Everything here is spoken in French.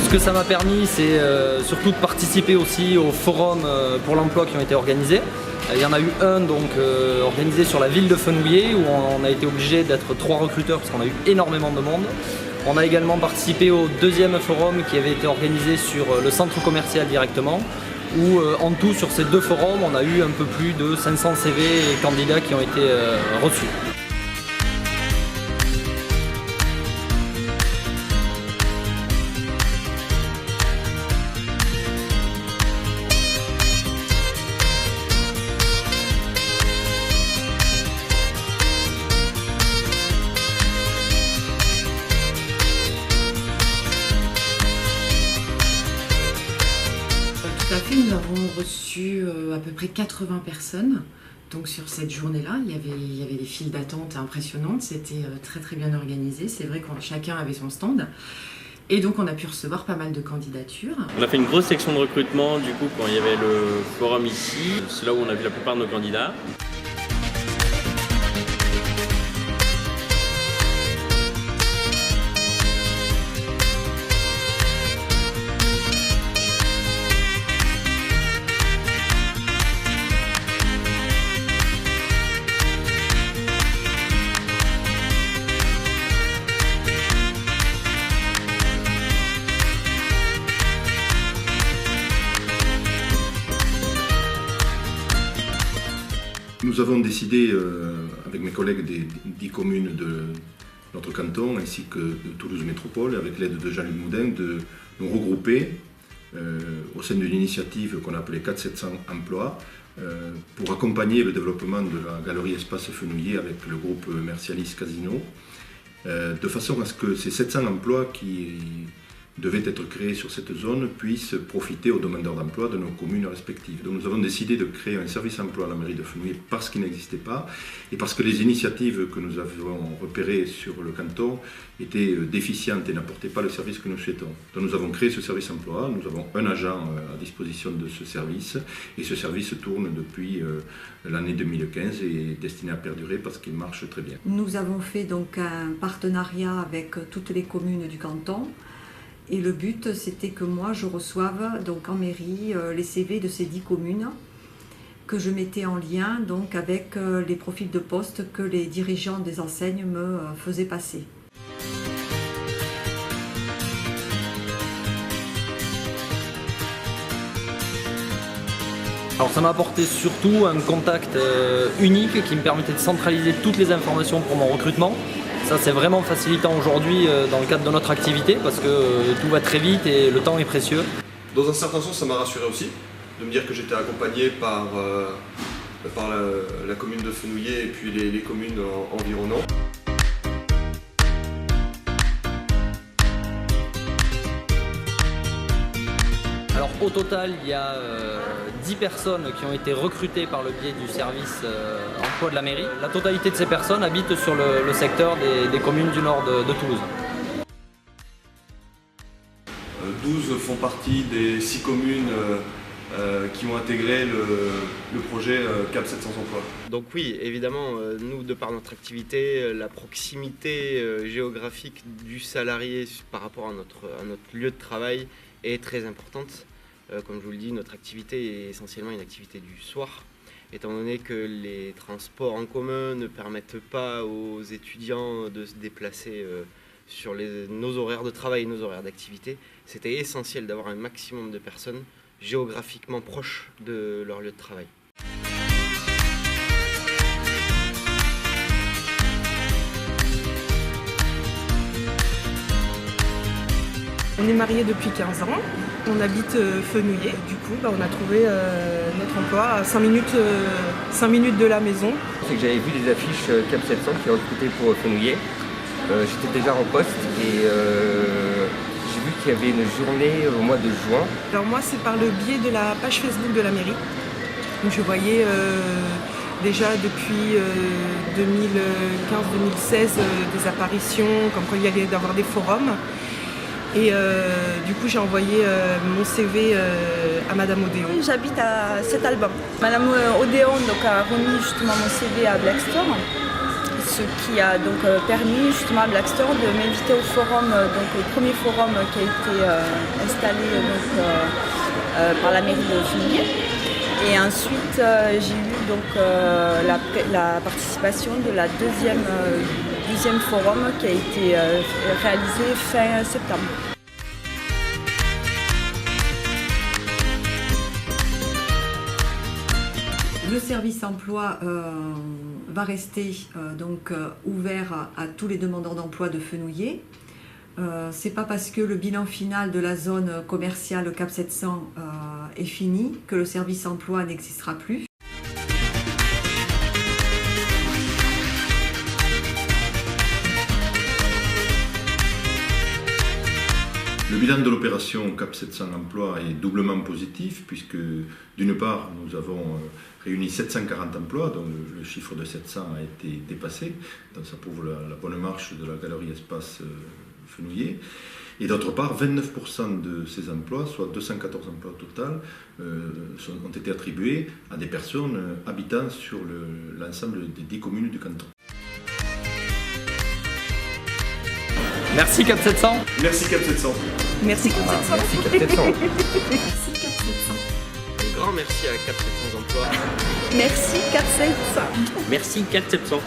Ce que ça m'a permis, c'est surtout de participer aussi aux forums pour l'emploi qui ont été organisés. Il y en a eu un donc organisé sur la ville de Fenouillet où on a été obligé d'être 3 recruteurs parce qu'on a eu énormément de monde. On a également participé au deuxième forum qui avait été organisé sur le centre commercial directement où en tout sur ces 2 forums on a eu un peu plus de 500 CV et candidats qui ont été reçus. Tout à fait, nous avons reçu à peu près 80 personnes. Donc sur cette journée-là, il y avait des files d'attente impressionnantes, c'était très bien organisé. C'est vrai que chacun avait son stand. Et donc on a pu recevoir pas mal de candidatures. On a fait une grosse section de recrutement du coup quand il y avait le forum ici. C'est là où on a vu la plupart de nos candidats. Nous avons décidé, avec mes collègues des 10 communes de notre canton ainsi que de Toulouse Métropole, avec l'aide de Jean-Luc Moudin, de nous regrouper au sein d'une initiative qu'on appelait 4-700 emplois pour accompagner le développement de la galerie Espace Fenouillet avec le groupe Mercialis Casino, de façon à ce que ces 700 emplois qui devaient être créés sur cette zone puissent profiter aux demandeurs d'emploi de nos communes respectives. Donc nous avons décidé de créer un service emploi à la mairie de Fenouillet parce qu'il n'existait pas et parce que les initiatives que nous avons repérées sur le canton étaient déficientes et n'apportaient pas le service que nous souhaitons. Donc nous avons créé ce service emploi, nous avons un agent à disposition de ce service et ce service tourne depuis l'année 2015 et est destiné à perdurer parce qu'il marche très bien. Nous avons fait donc un partenariat avec toutes les communes du canton. Et le but, c'était que moi, je reçoive donc en mairie les CV de ces 10 communes que je mettais en lien donc, avec les profils de poste que les dirigeants des enseignes me faisaient passer. Alors ça m'a apporté surtout un contact unique qui me permettait de centraliser toutes les informations pour mon recrutement. Ça c'est vraiment facilitant aujourd'hui dans le cadre de notre activité parce que tout va très vite et le temps est précieux. Dans un certain sens ça m'a rassuré aussi de me dire que j'étais accompagné par la commune de Fenouillet et puis les communes environnantes. Alors au total, il y a 10 personnes qui ont été recrutées par le biais du service emploi de la mairie. La totalité de ces personnes habitent sur le secteur des communes du nord de Toulouse. 12 font partie des 6 communes qui ont intégré le projet CAP 700 emplois. Donc oui, évidemment, nous, de par notre activité, la proximité géographique du salarié par rapport à notre lieu de travail est très importante. Comme je vous le dis, notre activité est essentiellement une activité du soir, étant donné que les transports en commun ne permettent pas aux étudiants de se déplacer sur nos horaires de travail et nos horaires d'activité. C'était essentiel d'avoir un maximum de personnes géographiquement proches de leur lieu de travail. On est mariés depuis 15 ans, on habite Fenouillet, du coup on a trouvé notre emploi à 5 minutes de la maison. C'est que j'avais vu des affiches CAP 700 qui recrutaient pour Fenouillet. J'étais déjà en poste et j'ai vu qu'il y avait une journée au mois de juin. Alors moi c'est par le biais de la page Facebook de la mairie. Donc je voyais déjà depuis 2015-2016 des apparitions, comme quoi il y allait d'avoir des forums. Et du coup j'ai envoyé mon CV à Madame Odéon. J'habite à cet album. Madame Odéon donc, a remis justement mon CV à Blackstone ce qui a donc permis justement à Blackstone de m'inviter au forum, donc au premier forum qui a été installé donc, par la mairie de Fenouillet. Et ensuite j'ai eu donc la participation de la deuxième forum qui a été réalisé fin septembre. Le service emploi va rester ouvert à tous les demandeurs d'emploi de Fenouillet. C'est pas parce que le bilan final de la zone commerciale Cap 700 est fini que le service emploi n'existera plus. Le bilan de l'opération Cap 700 Emploi est doublement positif puisque d'une part nous avons réuni 740 emplois dont le chiffre de 700 a été dépassé, donc ça prouve la bonne marche de la galerie Espace Fenouillet. Et d'autre part, 29% de ces emplois, soit 214 emplois au total, ont été attribués à des personnes habitant sur l'ensemble des 10 communes du canton. Merci Cap 700. Merci Cap 700. Merci Cap 700. Merci Cap 700. Merci Cap 700. Un grand merci à Cap 700 Emplois. Merci Cap 700. Merci Cap 700.